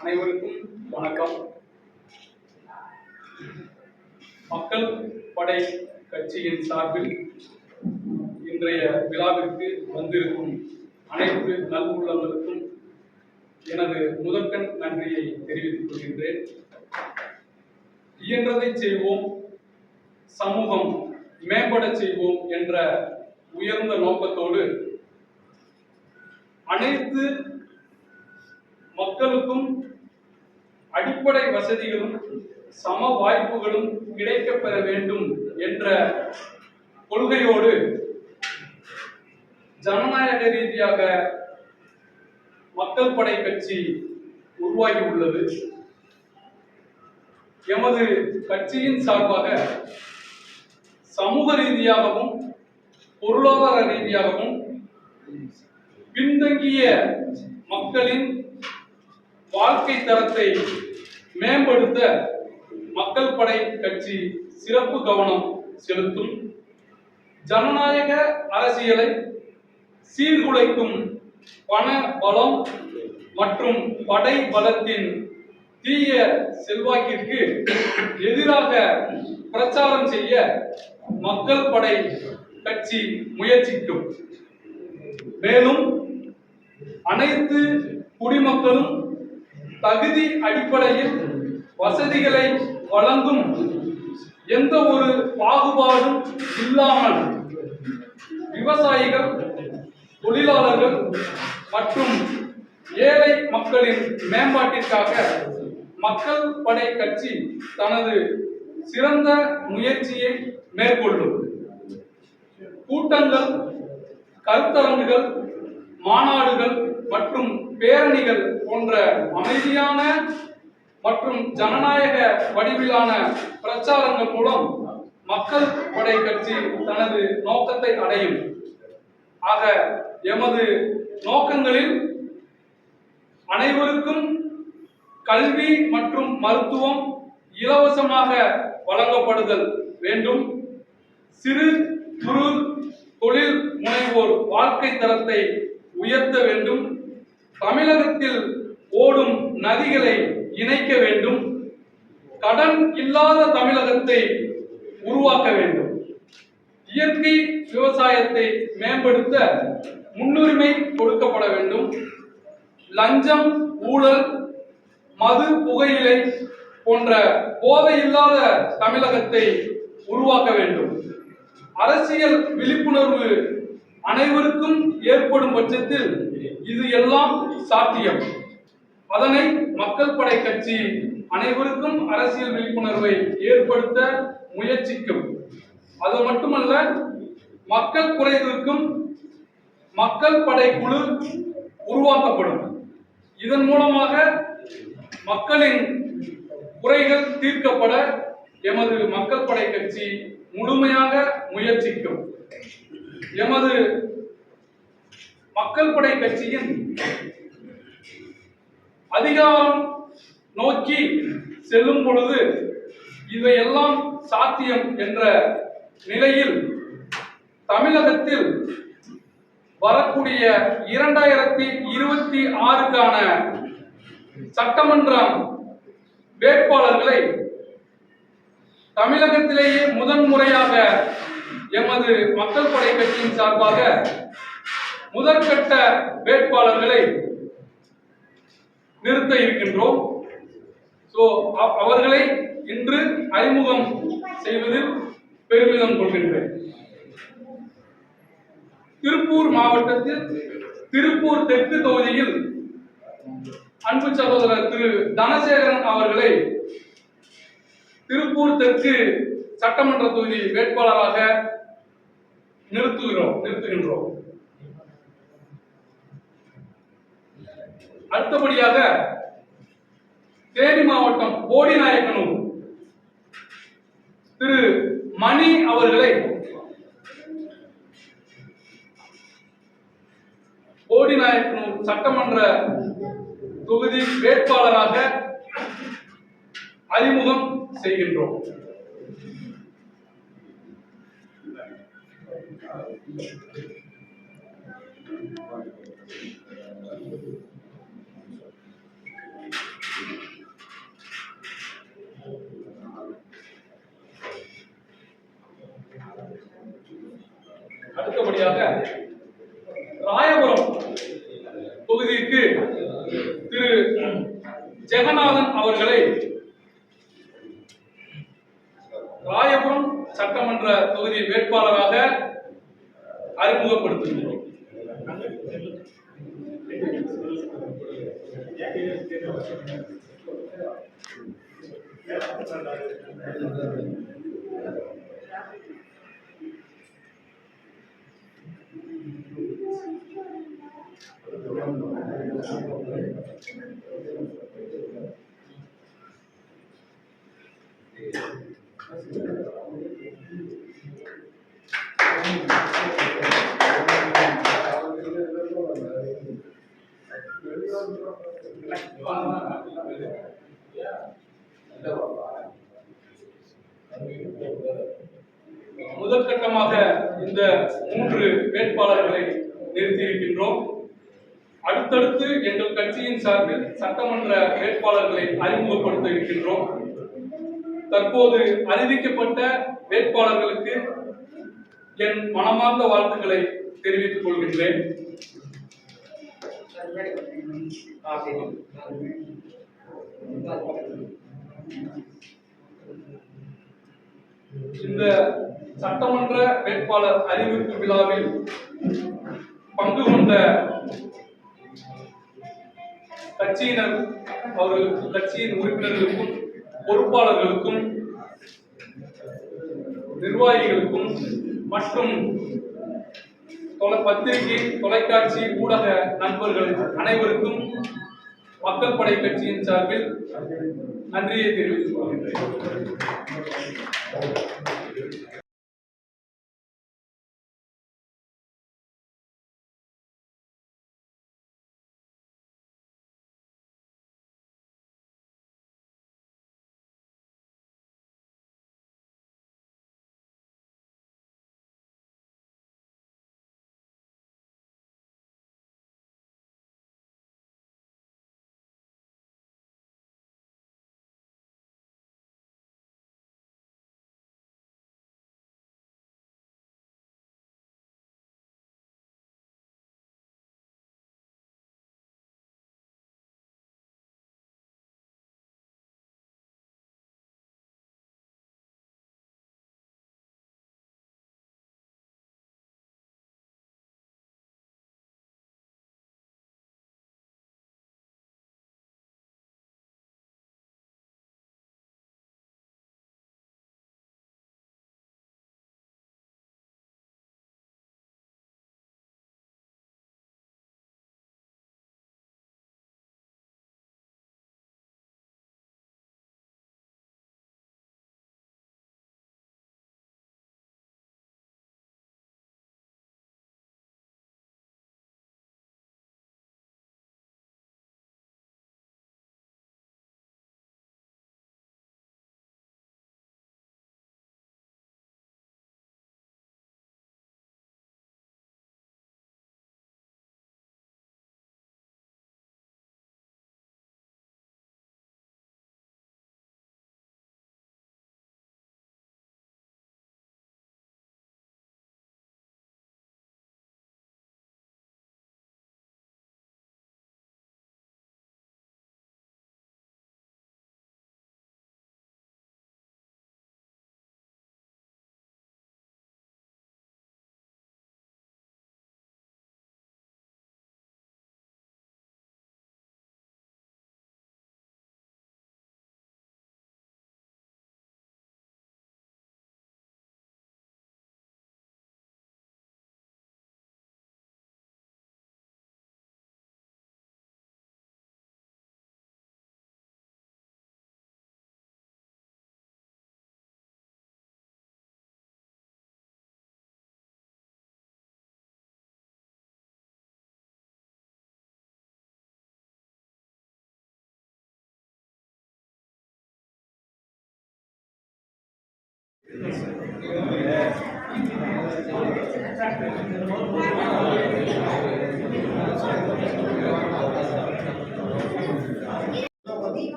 அனைவருக்கும் வணக்கம். மக்கள் படை கட்சியின் சார்பில் இன்றைய விழாவிற்கு வந்திருக்கும் அனைத்து நல்வுள்ளவர்களுக்கும் எனது முதற்கண் நன்றியை தெரிவித்துக் கொள்கின்றேன். இயன்றதை செய்வோம், சமூகம் மேம்பட செய்வோம் என்ற உயர்ந்த நோக்கத்தோடு அனைத்து மக்களுக்கும் அடிப்படை வசதிகளும் சம வாய்ப்புகளும் கிடைக்கப் பெற வேண்டும் என்ற கொள்கையோடு ஜனநாயக ரீதியாக மக்கள் படை கட்சி உருவாகி உள்ளது. எமது கட்சியின் சார்பாக சமூக ரீதியாகவும் பொருளாதார ரீதியாகவும் பின்தங்கிய மக்களின் வாழ்க்கை தரத்தை மேம்படுத்த மக்கள் படை கட்சி சிறப்பு கவனம் செலுத்தும். ஜனநாயக அரசியலை சீர்குலைக்கும் பண பலம் மற்றும் படை பலத்தின் தீய செல்வாக்கிற்கு எதிராக பிரச்சாரம் செய்ய மக்கள் படை கட்சி முயற்சிக்கும். மேலும் அனைத்து குடிமக்களும் தகுதி அடிப்படையில் வசதிகளை வழங்கும் எந்த ஒரு பாகுபாடும் இல்லாமல் விவசாயிகள், தொழிலாளர்கள் மற்றும் ஏழை மக்களின் மேம்பாட்டிற்காக மக்கள் படை கட்சி தனது சிறந்த முயற்சியை மேற்கொள்ளும். கூட்டங்கள், கருத்தரங்குகள், மாநாடுகள் மற்றும் பேரணிகள் போன்ற அமைதியான மற்றும் ஜனநாயக வடிவிலான பிரச்சாரங்கள் மூலம் மக்கள் படை கட்சி தனது நோக்கத்தை அடையும். ஆக எமது நோக்கங்களில் அனைவருக்கும் கல்வி மற்றும் மருத்துவம் இலவசமாக வழங்கப்படுதல் வேண்டும். சிறு குறு தொழில் முனைவோர் வாழ்க்கை தரத்தை உயர்த்த வேண்டும். தமிழகத்தில் ஓடும் நதிகளை இணைக்க வேண்டும். கடன் இல்லாத தமிழகத்தை உருவாக்க வேண்டும். இயற்கை விவசாயத்தை மேம்படுத்த முன்னுரிமை கொடுக்கப்பட வேண்டும். லஞ்சம், ஊழல், மது, புகையிலை போன்ற போதையில்லாத தமிழகத்தை உருவாக்க வேண்டும். அரசியல் விழிப்புணர்வு அனைவருக்கும் ஏற்படும் பட்சத்தில் இது எல்லாம் சாத்தியம். அதனை மக்கள் படை கட்சி அனைவருக்கும் அரசியல் விழிப்புணர்வை ஏற்படுத்த முயற்சிக்கும். அது மட்டுமல்ல, மக்கள் குறைதீர்க்கும் மக்கள் படை குழு உருவாக்கப்படும். இதன் மூலமாக மக்களின் குறைகள் தீர்க்கப்பட எமது மக்கள் படை கட்சி முழுமையாக முயற்சிக்கும். எமது மக்கள் படை கட்சியின் அதிகாரம் நோக்கி செல்லும் பொழுது இவையெல்லாம் சாத்தியம் என்ற நிலையில் தமிழகத்தில் வரக்கூடிய 2026க்கான சட்டமன்றம் வேட்பாளர்களை தமிழகத்திலேயே முதன்முறையாக எமது மக்கள் படை கட்சியின் சார்பாக முதற்கட்ட வேட்பாளர்களை நிறுத்த இருக்கின்றோம். அவர்களை இன்று அறிமுகம் செய்வதில் பெருமிதம் கொள்கின்றேன். திருப்பூர் மாவட்டத்தில் திருப்பூர் தெற்கு தொகுதியில் அன்பு சகோதரர் திரு தனசேகரன் அவர்களை திருப்பூர் தெற்கு சட்டமன்ற தொகுதி வேட்பாளராக நிறுத்துகின்றோம். அடுத்தபடியாக தேனி மாவட்டம் போடிநாயக்கனூர் திரு மணி அவர்களை போடிநாயக்கனூர் சட்டமன்ற தொகுதி வேட்பாளராக அறிமுகம் செய்கின்றோம். அடுத்தபடியாக ராயபுரம் தொகுதிக்கு திரு ஜெகநாதன் அவர்களை ராயபுரம் சட்டமன்ற தொகுதி வேட்பாளராக அறிமுகப்படுத்துகிறோம். முதற்கட்டமாக இந்த 3 வேட்பாளர்களை நிறுத்தியிருக்கின்றோம். அடுத்தடுத்து எங்கள் கட்சியின் சார்பில் சட்டமன்ற வேட்பாளர்களை அறிமுகப்படுத்த இருக்கின்றோம். தற்போது அறிவிக்கப்பட்ட வேட்பாளர்களுக்கு என் மனமார்ந்த வாழ்த்துக்களை தெரிவித்துக் கொள்கின்றேன். இந்த சட்டமன்ற வேட்பாளர் அறிவிப்பு விழாவில் பங்கு கொண்ட கட்சியினர் அவர்களுக்கு, கட்சியின் உறுப்பினர்களுக்கும், பொறுப்பாளர்களுக்கும், நிர்வாகிகளுக்கும் மற்றும் பத்திரிகை, தொலைக்காட்சி, ஊடக நண்பர்கள் அனைவருக்கும் மக்கள் படை கட்சியின் சார்பில் நன்றியை தெரிவித்துக் கொள்கின்றேன்.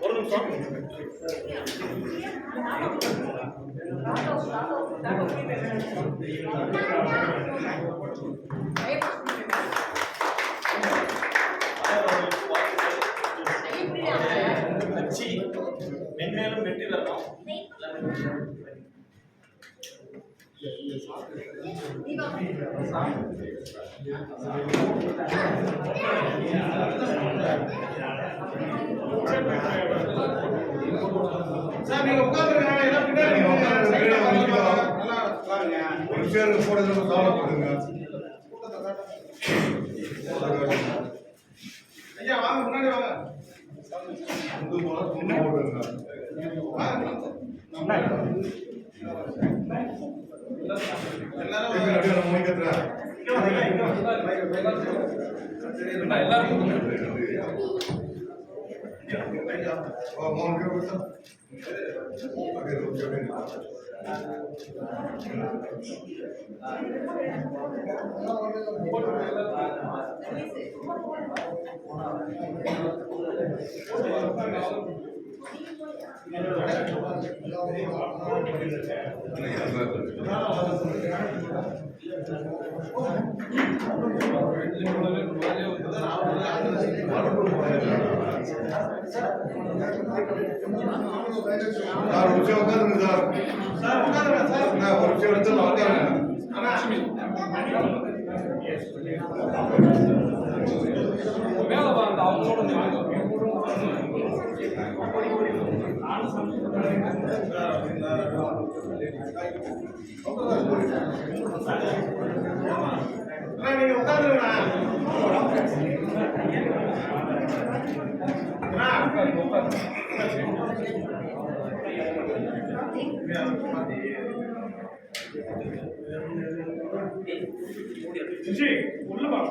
ஒரு நிமிஷம் கட்சி மென்மேலும் வெற்றி பெறணும். சார் நீங்க உட்கார்ந்துருங்க, எல்லாம் பின்னாடி நல்லா உட்காருங்க. ஒரு பேருக்கு போடுறது கவலைப்படுங்க. ஐயா வாங்க, முன்னாடி வாங்க. போடுங்க. எல்லாரும் மொழிக்கத்துறேன். எல்லாருக்கும் சார் ஒரு விஷயம் உட்காந்துங்க சார். சார் உட்காருங்க சார். ஒரு விஷயம் எடுத்து உட்காருங்க. மேல வாங்க அவங்களோட நீங்க உட்காந்துருங்க. உள்ள வாங்க,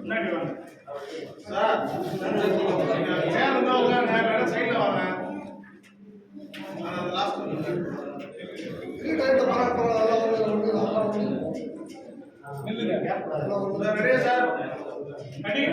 முன்னாடி வாங்க சார். சேர் இருந்தா உட்காருங்க, சைட்ல வாங்க. லாஸ்ட் ரெடியா சார்? ரெடி.